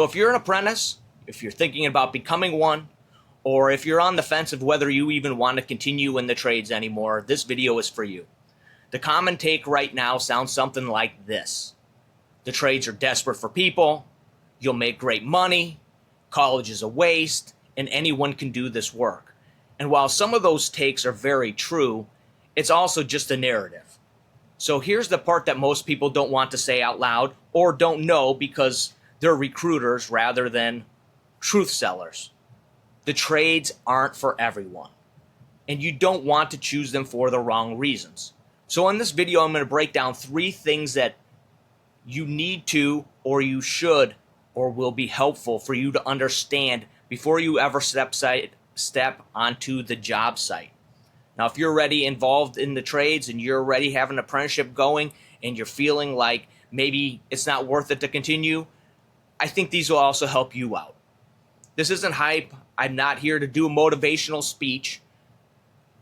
So if you're an apprentice, if you're thinking about becoming one, or if you're on the fence of whether you even want to continue in the trades anymore, this video is for you. The common take right now sounds something like this. The trades are desperate for people, you'll make great money, college is a waste, and anyone can do this work. And while some of those takes are very true, it's also just a narrative. So here's the part that most people don't want to say out loud or don't know because they're recruiters rather than truth sellers. The trades aren't for everyone, and you don't want to choose them for the wrong reasons. So in this video, I'm going to break down 3 things that you need to, or you should, or will be helpful for you to understand before you ever step onto the job site. Now, if you're already involved in the trades and you're already having an apprenticeship going and you're feeling like maybe it's not worth it to continue, I think these will also help you out. This isn't hype. I'm not here to do a motivational speech.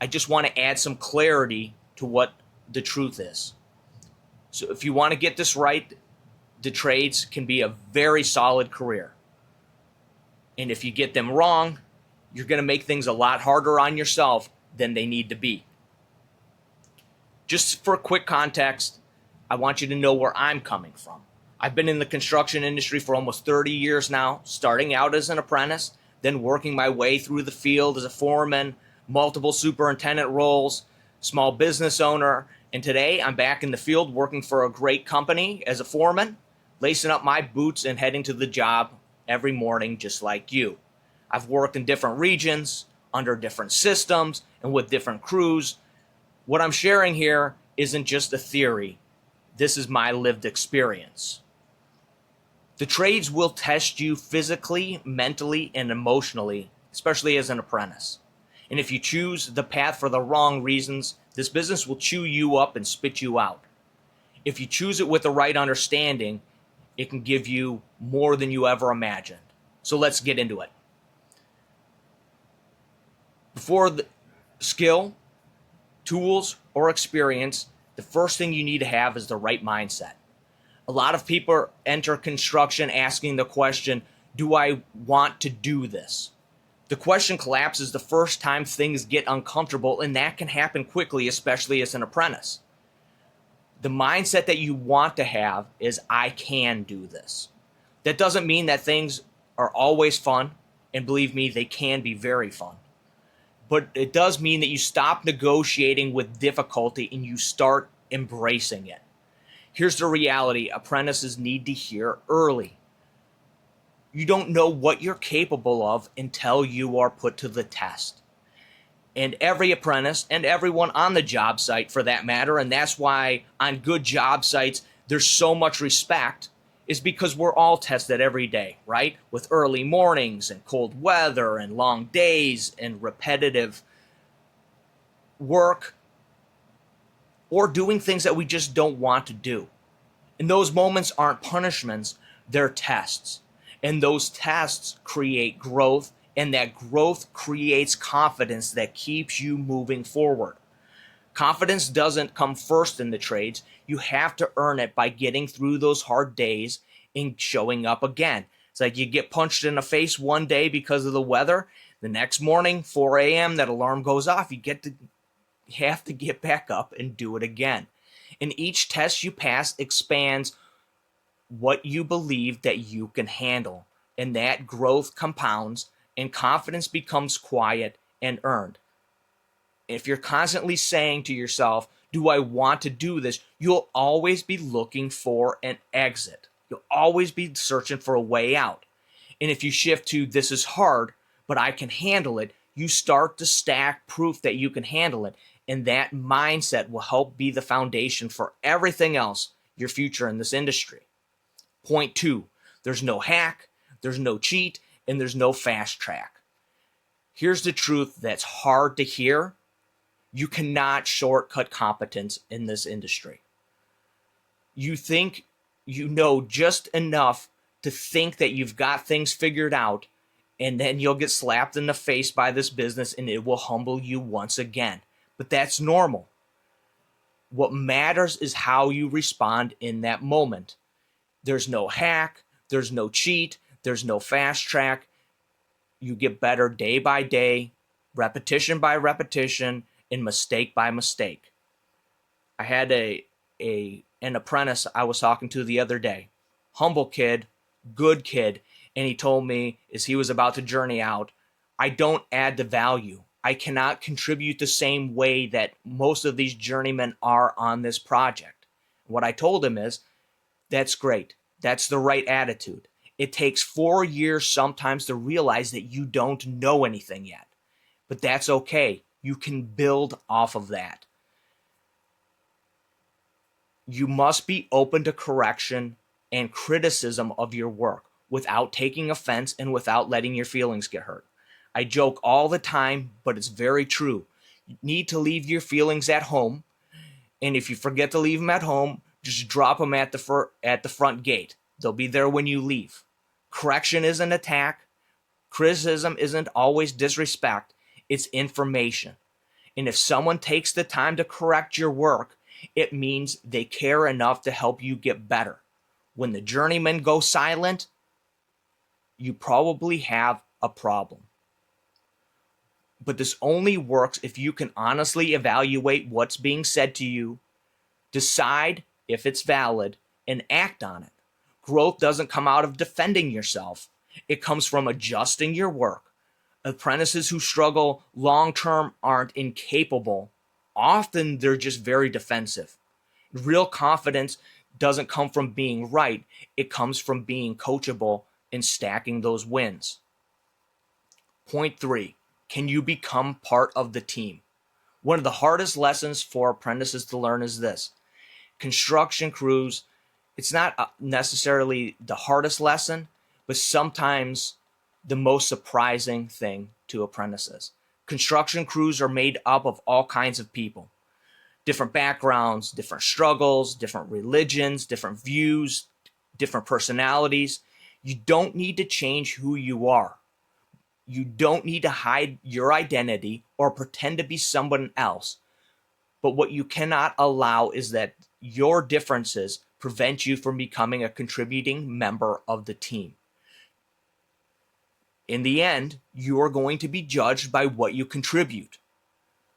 I just want to add some clarity to what the truth is. So if you want to get this right, the trades can be a very solid career. And if you get them wrong, you're going to make things a lot harder on yourself than they need to be. Just for quick context, I want you to know where I'm coming from. I've been in the construction industry for almost 30 years now, starting out as an apprentice, then working my way through the field as a foreman, multiple superintendent roles, small business owner, and today I'm back in the field working for a great company as a foreman, lacing up my boots and heading to the job every morning just like you. I've worked in different regions, under different systems, and with different crews. What I'm sharing here isn't just a theory. This is my lived experience. The trades will test you physically, mentally, and emotionally, especially as an apprentice. And if you choose the path for the wrong reasons, this business will chew you up and spit you out. If you choose it with the right understanding, it can give you more than you ever imagined. So let's get into it. Before the skill, tools, or experience, the first thing you need to have is the right mindset. A lot of people enter construction asking the question, do I want to do this? The question collapses the first time things get uncomfortable, and that can happen quickly, especially as an apprentice. The mindset that you want to have is, I can do this. That doesn't mean that things are always fun, and believe me, they can be very fun. But it does mean that you stop negotiating with difficulty and you start embracing it. Here's the reality apprentices need to hear early. You don't know what you're capable of until you are put to the test. And every apprentice and everyone on the job site for that matter, and that's why on good job sites there's so much respect, is because we're all tested every day, right? With early mornings and cold weather and long days and repetitive work, or doing things that we just don't want to do. And those moments aren't punishments, they're tests. And those tests create growth, and that growth creates confidence that keeps you moving forward. Confidence doesn't come first in the trades. You have to earn it by getting through those hard days and showing up again. It's like you get punched in the face one day because of the weather. The next morning, 4 a.m., that alarm goes off. You have to get back up and do it again. And each test you pass expands what you believe that you can handle. And that growth compounds and confidence becomes quiet and earned. If you're constantly saying to yourself, do I want to do this? You'll always be looking for an exit. You'll always be searching for a way out. And if you shift to this is hard, but I can handle it, you start to stack proof that you can handle it. And that mindset will help be the foundation for everything else, your future in this industry. Point 2, there's no hack, there's no cheat, and there's no fast track. Here's the truth that's hard to hear. You cannot shortcut competence in this industry. You think you know just enough to think that you've got things figured out, and then you'll get slapped in the face by this business and it will humble you once again. But that's normal. What matters is how you respond in that moment. There's no hack, there's no cheat, There's no fast track. You get better day by day, repetition by repetition, and mistake by mistake. I had an apprentice I was talking to the other day. Humble kid, good kid, and he told me as he was about to journey out, I don't add the value. I cannot contribute the same way that most of these journeymen are on this project. What I told him is, that's great. That's the right attitude. It takes 4 years sometimes to realize that you don't know anything yet. But that's okay. You can build off of that. You must be open to correction and criticism of your work without taking offense and without letting your feelings get hurt. I joke all the time, but it's very true. You need to leave your feelings at home, and if you forget to leave them at home, just drop them at the front gate. They'll be there when you leave. Correction isn't attack. Criticism isn't always disrespect. It's information. And if someone takes the time to correct your work, it means they care enough to help you get better. When the journeymen go silent, you probably have a problem. But this only works if you can honestly evaluate what's being said to you, decide if it's valid, and act on it. Growth doesn't come out of defending yourself. It comes from adjusting your work. Apprentices who struggle long-term aren't incapable. Often they're just very defensive. Real confidence doesn't come from being right. It comes from being coachable and stacking those wins. Point 3, can you become part of the team? One of the hardest lessons for apprentices to learn is this. Construction crews, it's not necessarily the hardest lesson, but sometimes the most surprising thing to apprentices. Construction crews are made up of all kinds of people. Different backgrounds, different struggles, different religions, different views, different personalities. You don't need to change who you are. You don't need to hide your identity or pretend to be someone else. But what you cannot allow is that your differences prevent you from becoming a contributing member of the team. In the end, you are going to be judged by what you contribute.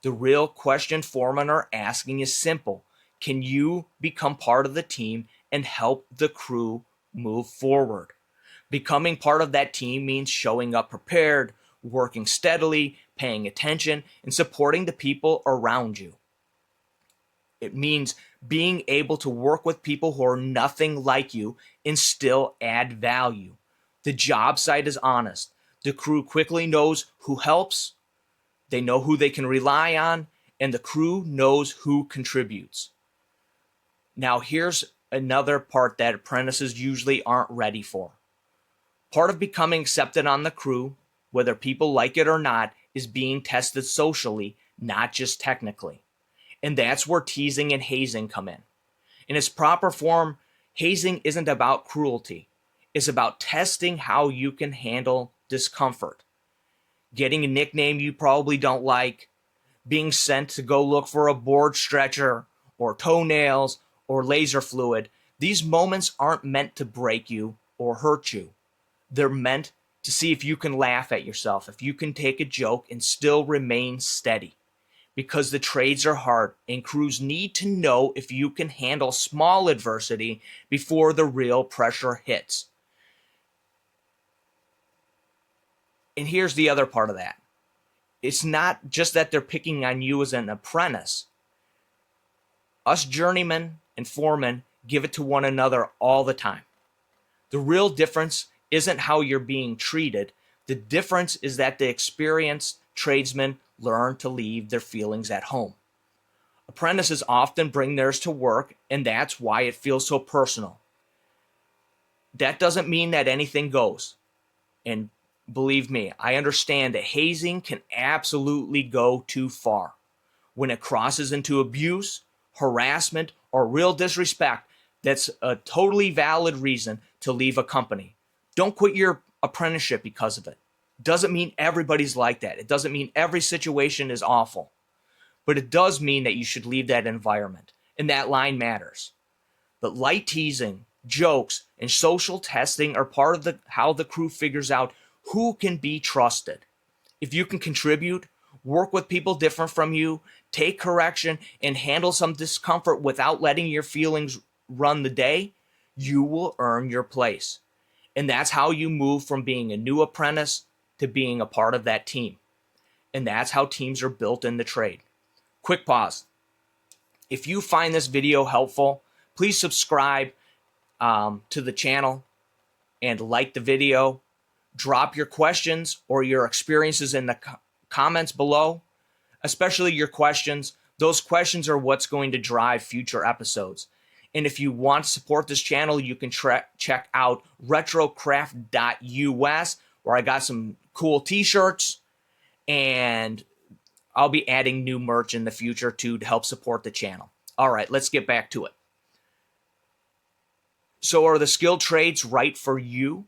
The real question foremen are asking is simple. Can you become part of the team and help the crew move forward? Becoming part of that team means showing up prepared, working steadily, paying attention, and supporting the people around you. It means being able to work with people who are nothing like you and still add value. The job site is honest. The crew quickly knows who helps, they know who they can rely on, and the crew knows who contributes. Now here's another part that apprentices usually aren't ready for. Part of becoming accepted on the crew, whether people like it or not, is being tested socially, not just technically. And that's where teasing and hazing come in. In its proper form, hazing isn't about cruelty. It's about testing how you can handle discomfort. Getting a nickname you probably don't like, being sent to go look for a board stretcher or toenails or laser fluid. These moments aren't meant to break you or hurt you. They're meant to see if you can laugh at yourself, if you can take a joke and still remain steady. Because the trades are hard and crews need to know if you can handle small adversity before the real pressure hits. And here's the other part of that. It's not just that they're picking on you as an apprentice. Us journeymen and foremen give it to one another all the time. The real difference isn't how you're being treated. The difference is that the experienced tradesmen learn to leave their feelings at home. Apprentices often bring theirs to work, and that's why it feels so personal. That doesn't mean that anything goes. And believe me, I understand that hazing can absolutely go too far. When it crosses into abuse, harassment, or real disrespect, that's a totally valid reason to leave a company. Don't quit your apprenticeship because of it. Doesn't mean everybody's like that. It doesn't mean every situation is awful. But it does mean that you should leave that environment. And that line matters. But light teasing, jokes, and social testing are part of how the crew figures out who can be trusted. If you can contribute, work with people different from you, take correction, and handle some discomfort without letting your feelings run the day, you will earn your place. And that's how you move from being a new apprentice to being a part of that team. And that's how teams are built in the trade. Quick pause. If you find this video helpful, please subscribe to the channel and like the video. Drop your questions or your experiences in the comments below, especially your questions. Those questions are what's going to drive future episodes. And if you want to support this channel, you can check out retrocraft.us, where I got some cool t-shirts, and I'll be adding new merch in the future too to help support the channel. All right, let's get back to it. So are the skilled trades right for you?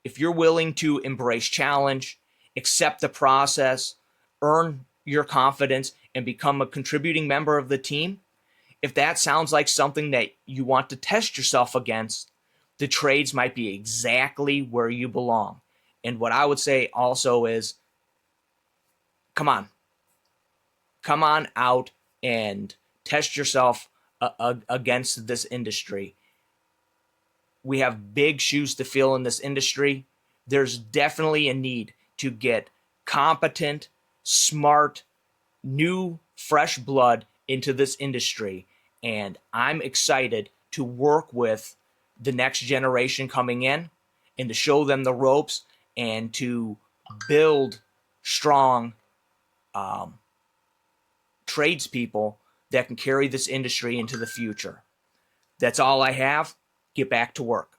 If you're willing to embrace challenge, accept the process, earn your confidence, and become a contributing member of the team, if that sounds like something that you want to test yourself against, the trades might be exactly where you belong. And what I would say also is, come on out and test yourself against this industry. We have big shoes to fill in this industry. There's definitely a need to get competent, smart, new, fresh blood into this industry. And I'm excited to work with the next generation coming in and to show them the ropes and to build strong tradespeople that can carry this industry into the future. That's all I have. Get back to work.